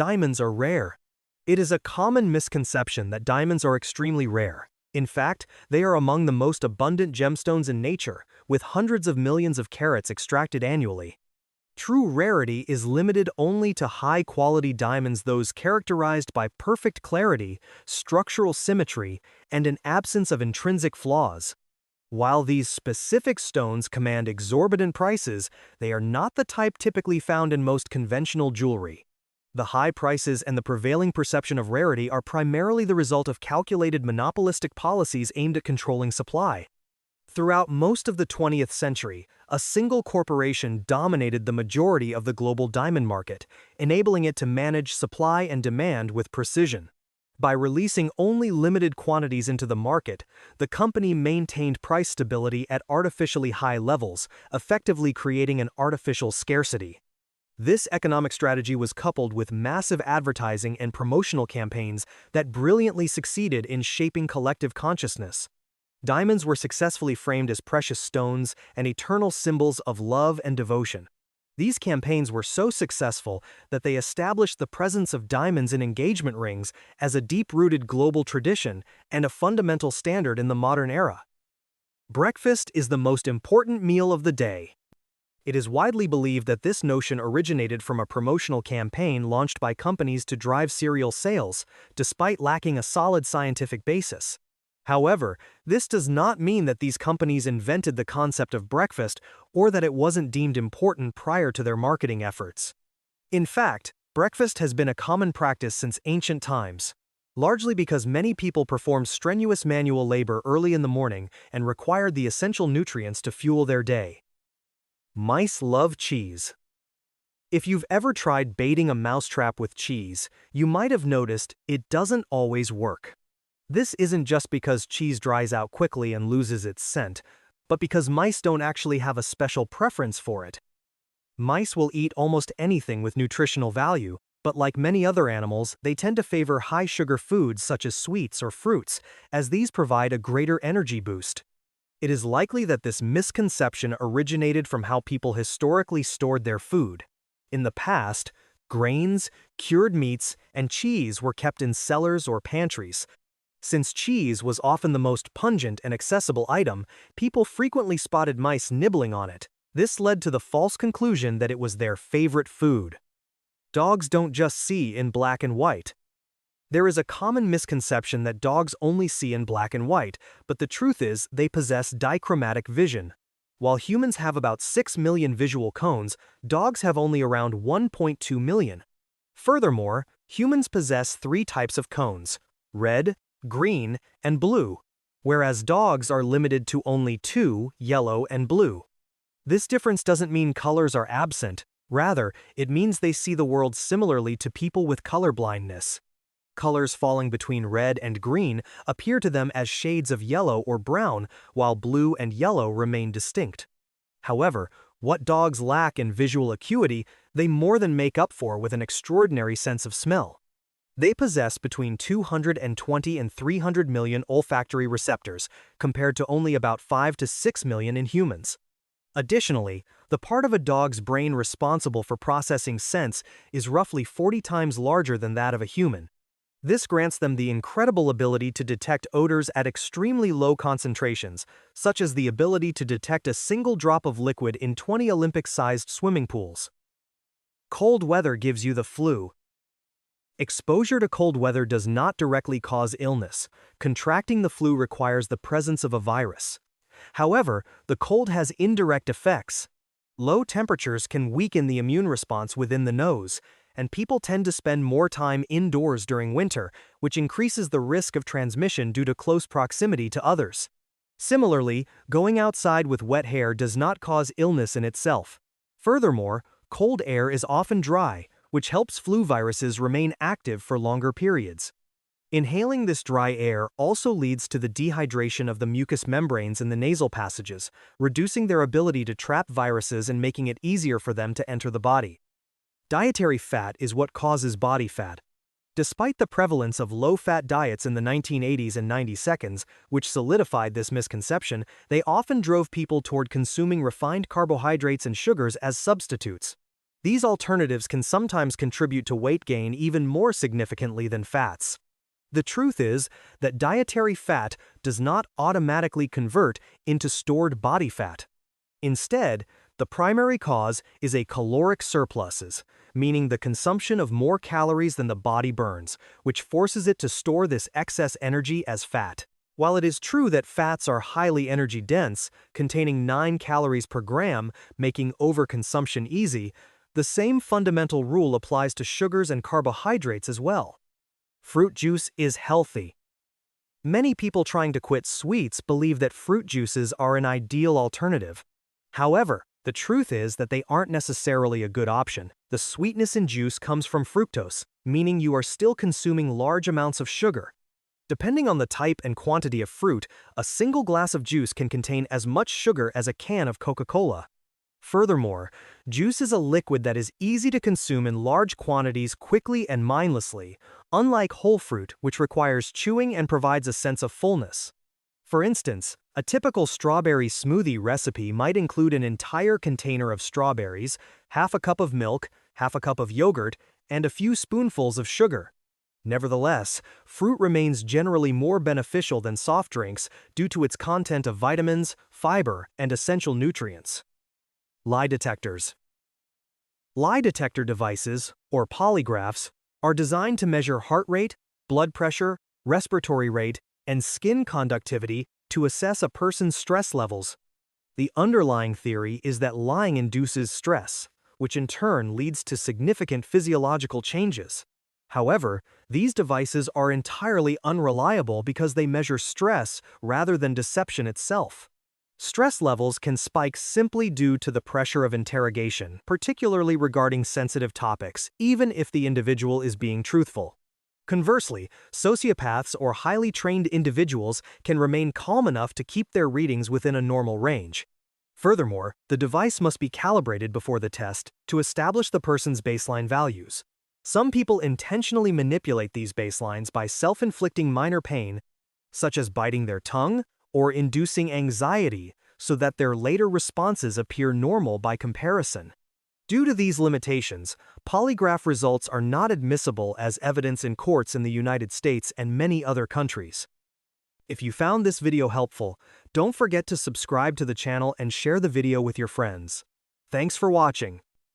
diamonds are rare. It is a common misconception that diamonds are extremely rare. In fact, they are among the most abundant gemstones in nature, with hundreds of millions of carats extracted annually. True rarity is limited only to high-quality diamonds, those characterized by perfect clarity, structural symmetry, and an absence of intrinsic flaws. While these specific stones command exorbitant prices, they are not the type typically found in most conventional jewelry. The high prices and the prevailing perception of rarity are primarily the result of calculated monopolistic policies aimed at controlling supply. Throughout most of the 20th century, a single corporation dominated the majority of the global diamond market, enabling it to manage supply and demand with precision. By releasing only limited quantities into the market, the company maintained price stability at artificially high levels, effectively creating an artificial scarcity. This economic strategy was coupled with massive advertising and promotional campaigns that brilliantly succeeded in shaping collective consciousness. Diamonds were successfully framed as precious stones and eternal symbols of love and devotion. These campaigns were so successful that they established the presence of diamonds in engagement rings as a deep-rooted global tradition and a fundamental standard in the modern era. Breakfast is the most important meal of the day. It is widely believed that this notion originated from a promotional campaign launched by companies to drive cereal sales, despite lacking a solid scientific basis. However, this does not mean that these companies invented the concept of breakfast or that it wasn't deemed important prior to their marketing efforts. In fact, breakfast has been a common practice since ancient times, largely because many people performed strenuous manual labor early in the morning and required the essential nutrients to fuel their day. Mice love cheese. If you've ever tried baiting a mousetrap with cheese, you might have noticed it doesn't always work. This isn't just because cheese dries out quickly and loses its scent, but because mice don't actually have a special preference for it. Mice will eat almost anything with nutritional value, but like many other animals, they tend to favor high-sugar foods such as sweets or fruits, as these provide a greater energy boost. It is likely that this misconception originated from how people historically stored their food. In the past, grains, cured meats, and cheese were kept in cellars or pantries. Since cheese was often the most pungent and accessible item, people frequently spotted mice nibbling on it. This led to the false conclusion that it was their favorite food. Dogs don't just see in black and white. There is a common misconception that dogs only see in black and white, but the truth is they possess dichromatic vision. While humans have about 6 million visual cones, dogs have only around 1.2 million. Furthermore, humans possess 3 types of cones: red, green, and blue, whereas dogs are limited to only 2, yellow and blue. This difference doesn't mean colors are absent, rather, it means they see the world similarly to people with color blindness. Colors falling between red and green appear to them as shades of yellow or brown, while blue and yellow remain distinct. However, what dogs lack in visual acuity, they more than make up for with an extraordinary sense of smell. They possess between 220 and 300 million olfactory receptors, compared to only about 5 to 6 million in humans. Additionally, the part of a dog's brain responsible for processing scents is roughly 40 times larger than that of a human. This grants them the incredible ability to detect odors at extremely low concentrations, such as the ability to detect a single drop of liquid in 20 Olympic-sized swimming pools. Cold weather gives you the flu. Exposure to cold weather does not directly cause illness. Contracting the flu requires the presence of a virus. However, the cold has indirect effects. Low temperatures can weaken the immune response within the nose, and people tend to spend more time indoors during winter, which increases the risk of transmission due to close proximity to others. Similarly, going outside with wet hair does not cause illness in itself. Furthermore, cold air is often dry, which helps flu viruses remain active for longer periods. Inhaling this dry air also leads to the dehydration of the mucous membranes in the nasal passages, reducing their ability to trap viruses and making it easier for them to enter the body. Dietary fat is what causes body fat. Despite the prevalence of low-fat diets in the 1980s and 90s, which solidified this misconception, they often drove people toward consuming refined carbohydrates and sugars as substitutes. These alternatives can sometimes contribute to weight gain even more significantly than fats. The truth is that dietary fat does not automatically convert into stored body fat. Instead, the primary cause is a caloric surpluses, meaning the consumption of more calories than the body burns, which forces it to store this excess energy as fat. While it is true that fats are highly energy-dense, containing 9 calories per gram, making overconsumption easy, the same fundamental rule applies to sugars and carbohydrates as well. Fruit juice is healthy. Many people trying to quit sweets believe that fruit juices are an ideal alternative. However, the truth is that they aren't necessarily a good option. The sweetness in juice comes from fructose, meaning you are still consuming large amounts of sugar. Depending on the type and quantity of fruit, a single glass of juice can contain as much sugar as a can of Coca-Cola. Furthermore, juice is a liquid that is easy to consume in large quantities quickly and mindlessly, unlike whole fruit, which requires chewing and provides a sense of fullness. For instance, a typical strawberry smoothie recipe might include an entire container of strawberries, half a cup of milk, half a cup of yogurt, and a few spoonfuls of sugar. Nevertheless, fruit remains generally more beneficial than soft drinks due to its content of vitamins, fiber, and essential nutrients. Lie detectors. Lie detector devices, or polygraphs, are designed to measure heart rate, blood pressure, respiratory rate, and skin conductivity to assess a person's stress levels. The underlying theory is that lying induces stress, which in turn leads to significant physiological changes. However, these devices are entirely unreliable because they measure stress rather than deception itself. Stress levels can spike simply due to the pressure of interrogation, particularly regarding sensitive topics, even if the individual is being truthful. Conversely, sociopaths or highly trained individuals can remain calm enough to keep their readings within a normal range. Furthermore, the device must be calibrated before the test to establish the person's baseline values. Some people intentionally manipulate these baselines by self-inflicting minor pain, such as biting their tongue or inducing anxiety, so that their later responses appear normal by comparison. Due to these limitations, polygraph results are not admissible as evidence in courts in the United States and many other countries. If you found this video helpful, don't forget to subscribe to the channel and share the video with your friends. Thanks for watching.